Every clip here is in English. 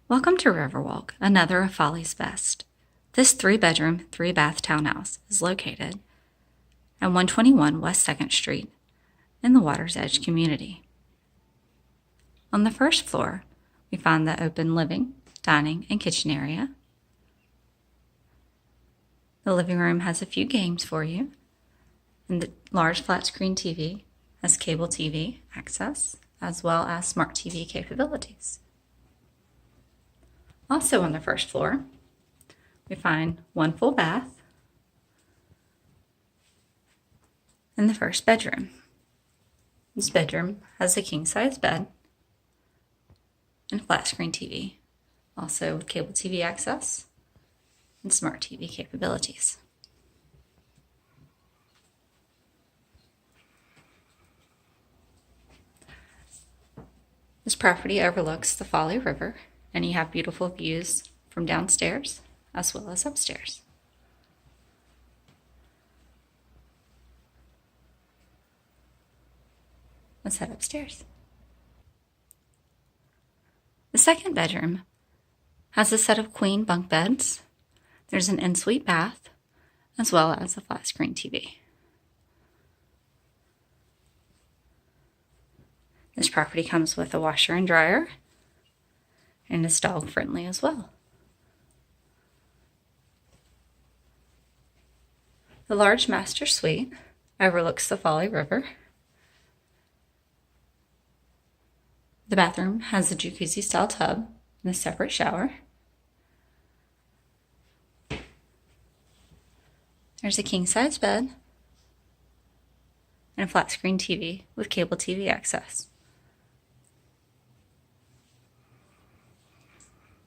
Welcome to Riverwalk, another of Folly's best. This 3-bedroom, 3-bath townhouse is located at 121 West 2nd Street in the Water's Edge community. On the first floor, we find the open living, dining, and kitchen area. The living room has a few games for you, and the large flat screen TV has cable TV access as well as smart TV capabilities. Also on the first floor, we find one full bath in the first bedroom. This bedroom has a king-size bed and flat screen TV, also with cable TV access and smart TV capabilities. This property overlooks the Folly River, and you have beautiful views from downstairs as well as upstairs. Let's head upstairs. The second bedroom has a set of queen bunk beds. There's an ensuite bath as well as a flat screen TV. This property comes with a washer and dryer and is dog friendly as well. The large master suite overlooks the Folly River. The bathroom has a jacuzzi style tub and a separate shower. There's a king size bed and a flat screen TV with cable TV access.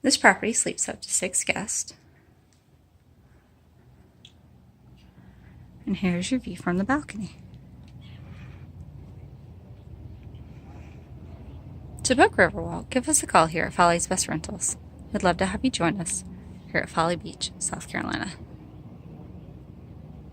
This property sleeps up to 6 guests. And here's your view from the balcony. To book Riverwalk, give us a call here at Folly's Best Rentals. We'd love to have you join us here at Folly Beach, South Carolina.